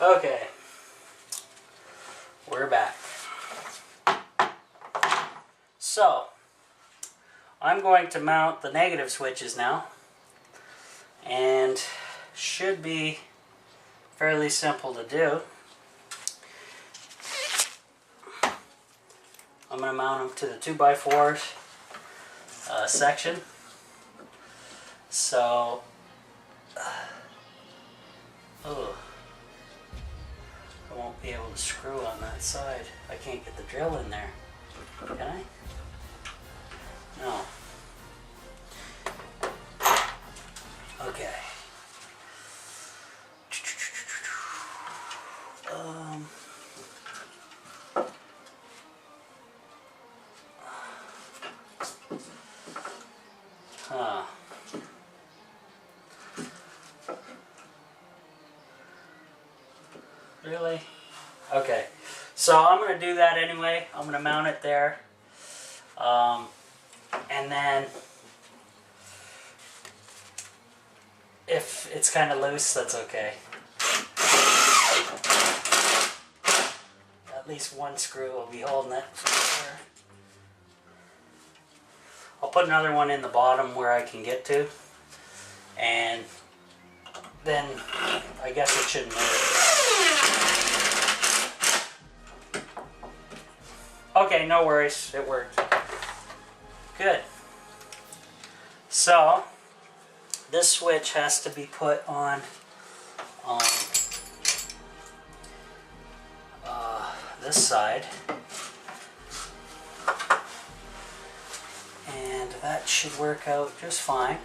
Okay, we're back. So, I'm going to mount the negative switches now, and should be fairly simple to do. I'm going to mount them to the 2x4 section. So, oh, I won't be able to screw on that side. I can't get the drill in there. Can I? No. Okay. Huh. Really? Okay. So I'm going to do that anyway. I'm going to mount it there. And then if it's kind of loose, that's okay. At least one screw will be holding it. I'll put another one in the bottom where I can get to, and then I guess it shouldn't hurt. Okay, no worries, it worked. Good. So this switch has to be put on this side, and that should work out just fine.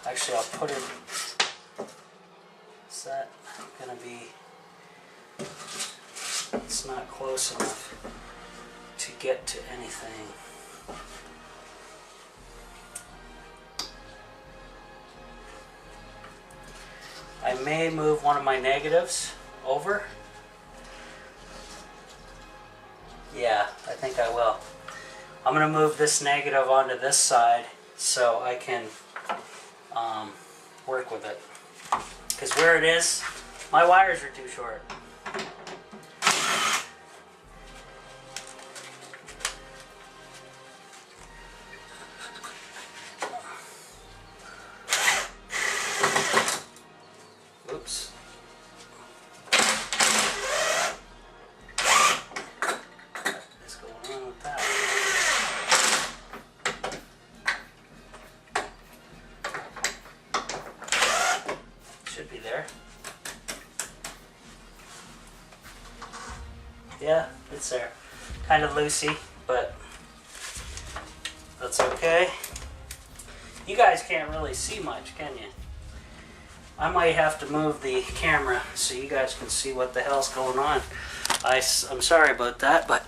Actually, I'll put it. Is that gonna be? It's not close enough to get to anything. I may move one of my negatives over. Yeah, I think I will. I'm going to move this negative onto this side so I can work with it. Because where it is, my wires are too short. Oops. What is going on with that? Should be there. Yeah, it's there. Kind of loosey, but that's okay. You guys can't really see much, can you? I might have to move the camera so you guys can see what the hell's going on. I'm sorry about that, but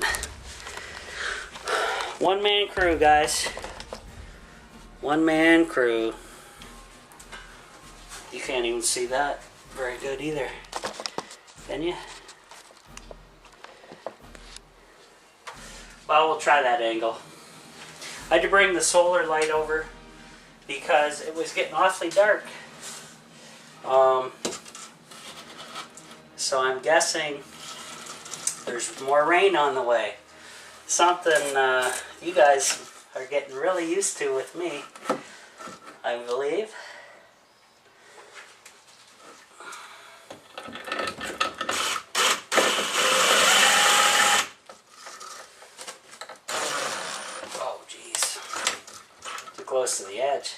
one-man crew, guys. One-man crew. You can't even see that very good either, can you? Well, we'll try that angle. I had to bring the solar light over because it was getting awfully dark. So I'm guessing there's more rain on the way. Something you guys are getting really used to with me, I believe. Oh, jeez. Too close to the edge.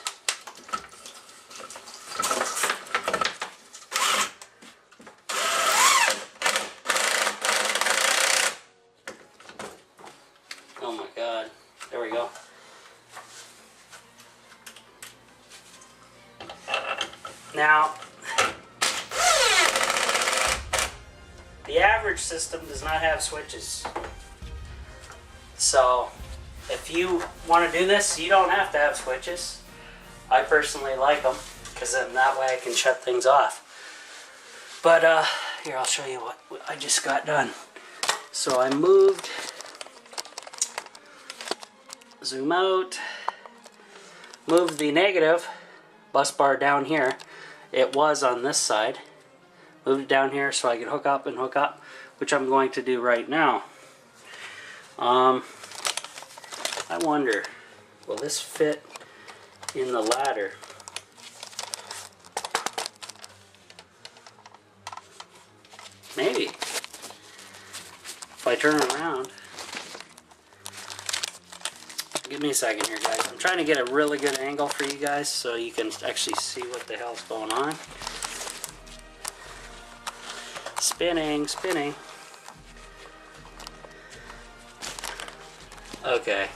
Oh my God. There we go. Now, the average system does not have switches. So, if you want to do this, you don't have to have switches. I personally like them, because then that way I can shut things off. But, here, I'll show you what I just got done. So I moved, zoom out, moved the negative bus bar down here. it was on this side. Moved it down here so I could hook up and hook up, which I'm going to do right now. I wonder, will this fit in the ladder? Maybe. If I turn around. Give me a second here, guys. I'm trying to get a really good angle for you guys so you can actually see what the hell's going on. Spinning, spinning. Okay.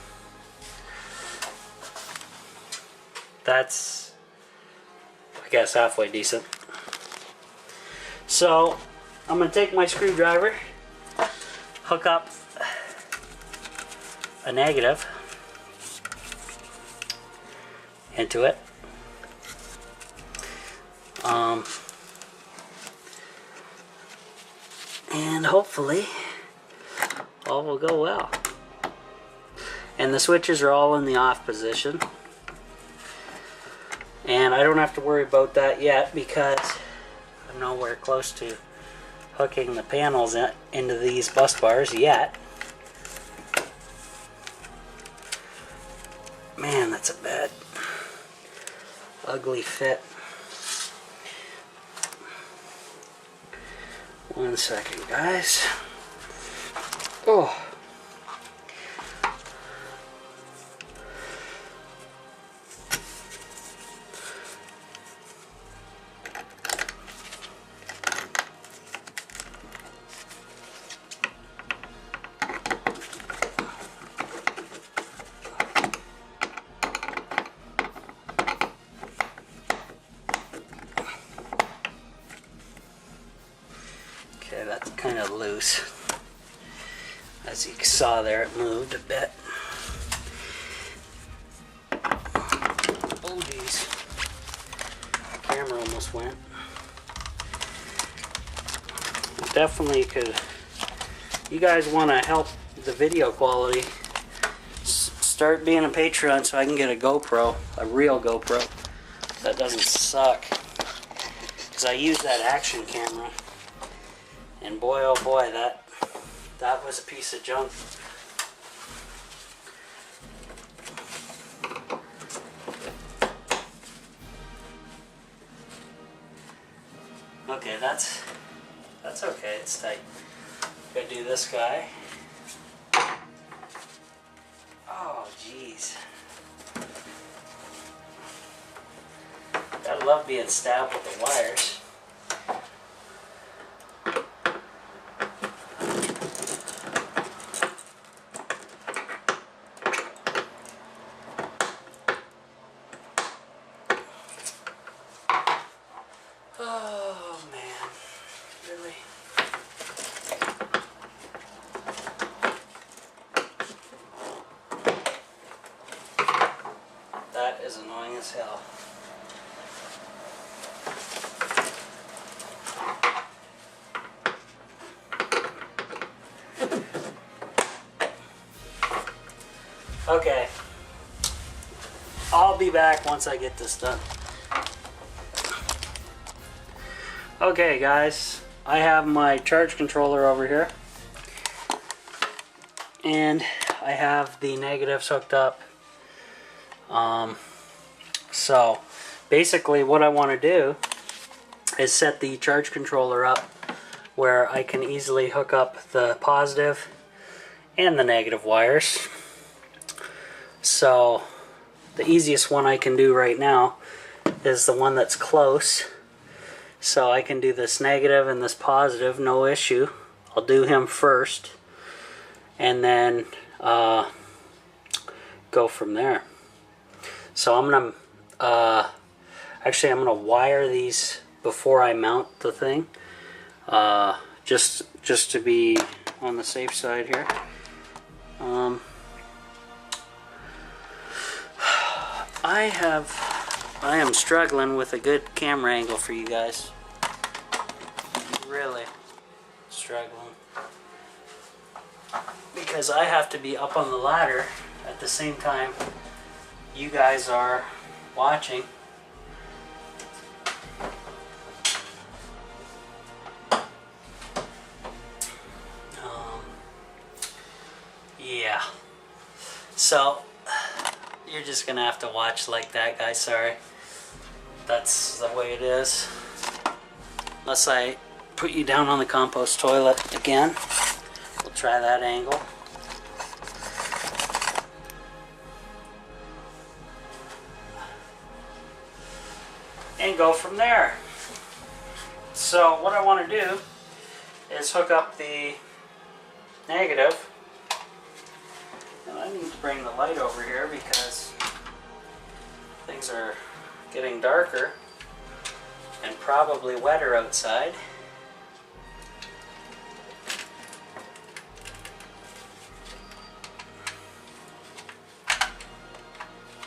That's, I guess, halfway decent. So, I'm going to take my screwdriver, hook up a negative into it. And hopefully all will go well. And the switches are all in the off position. And I don't have to worry about that yet because I'm nowhere close to hooking the panels into these bus bars yet. Man, that's a bad, ugly fit. One second, guys. Oh. Okay, that's kind of loose. As you saw there, it moved a bit. Oh geez. The camera almost went. Definitely could, you guys want to help the video quality, start being a Patreon so I can get a GoPro, a real GoPro that doesn't suck. Because I use that action camera. And boy, oh boy, that was a piece of junk. Okay, that's okay. It's tight. Gotta do this guy. Oh, jeez. Gotta love being stabbed with the wires. Oh man, really? That is annoying as hell. Okay, I'll be back once I get this done. Okay guys, I have my charge controller over here and I have the negatives hooked up. So basically what I want to do is set the charge controller up where I can easily hook up the positive and the negative wires. So the easiest one I can do right now is the one that's close. So I can do this negative and this positive, no issue. I'll do him first and then go from there. So I'm gonna actually I'm gonna wire these before I mount the thing, just to be on the safe side here. I am struggling with a good camera angle for you guys. Really struggling. Because I have to be up on the ladder at the same time you guys are watching. Yeah. So you're just gonna have to watch like that, guys. Sorry. That's the way it is. Unless I put you down on the compost toilet again. We'll try that angle. And go from there. So what I want to do is hook up the negative. And I need to bring the light over here because things are getting darker and probably wetter outside.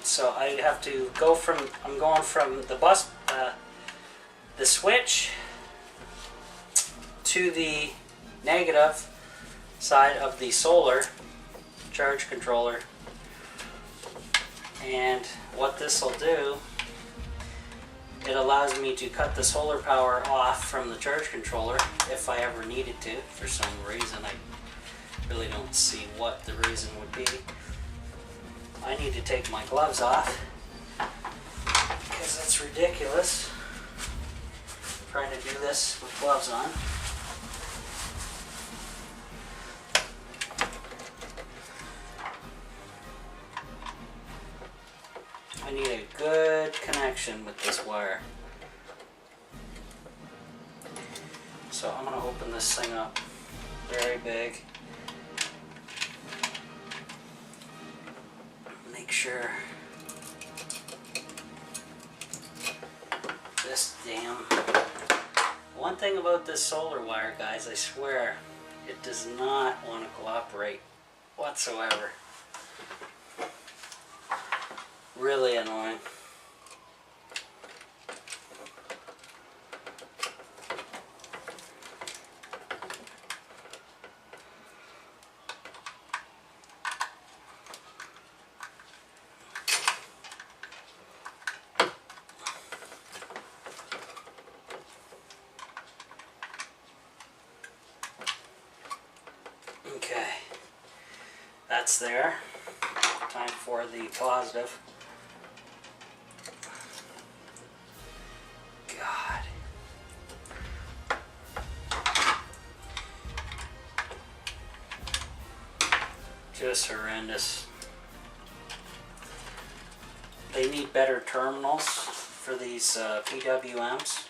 So I have to go from, I'm going from the switch to the negative side of the solar charge controller. And what this will do, it allows me to cut the solar power off from the charge controller if I ever needed to. For some reason, I really don't see what the reason would be. I need to take my gloves off because that's ridiculous trying to do this with gloves on. I need a good connection with this wire. So I'm going to open this thing up very big. Make sure this damn... One thing about this solar wire, guys, I swear, it does not want to cooperate whatsoever. Really annoying. Okay, that's there. Time for the positive. God. Just horrendous. They need better terminals for these PWMs.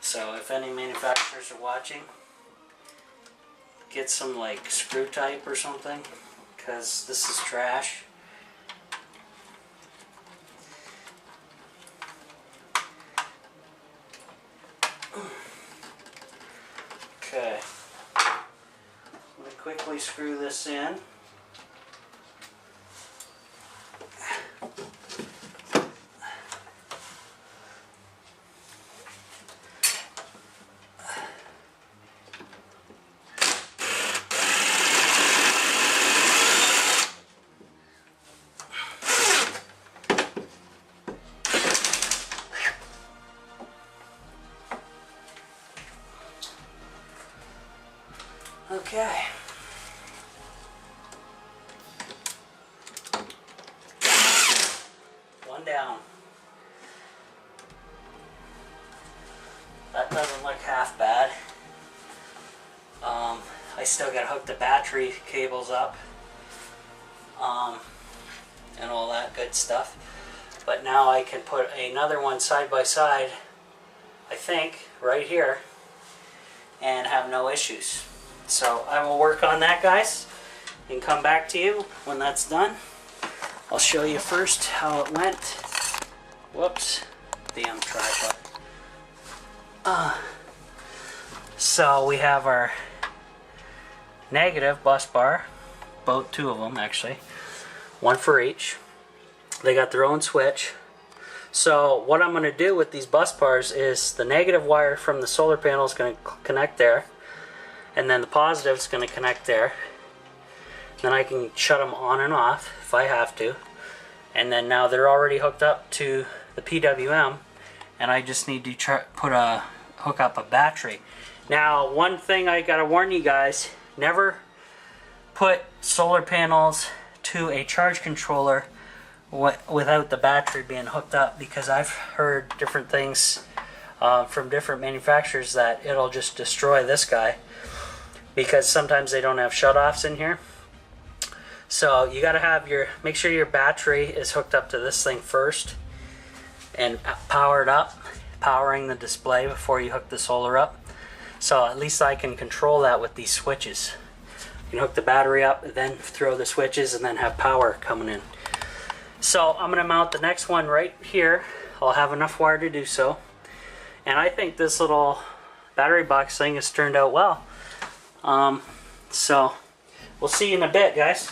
So if any manufacturers are watching, get some like screw type or something, because this is trash. Okay, let me quickly screw this in. Okay. One down. That doesn't look half bad. I still got to hook the battery cables up and all that good stuff. But now I can put another one side by side, I think, right here, and have no issues. So I will work on that, guys, and come back to you when that's done. I'll show you first how it went. Whoops, damn tripod. So we have our negative bus bar, both two of them actually, one for each. They got their own switch. So what I'm going to do with these bus bars is the negative wire from the solar panel is going to connect there, and then the positive is going to connect there. Then I can shut them on and off if I have to. And then now they're already hooked up to the PWM, and I just need to hook up a battery. Now, one thing I gotta warn you guys: never put solar panels to a charge controller without the battery being hooked up, because I've heard different things from different manufacturers that it'll just destroy this guy because sometimes they don't have shutoffs in here. So you got to have make sure your battery is hooked up to this thing first and powered up, powering the display before you hook the solar up. So at least I can control that with these switches. You can hook the battery up, then throw the switches, and then have power coming in. So I'm going to mount the next one right here. I'll have enough wire to do so. And I think this little battery box thing has turned out well. So we'll see you in a bit, guys.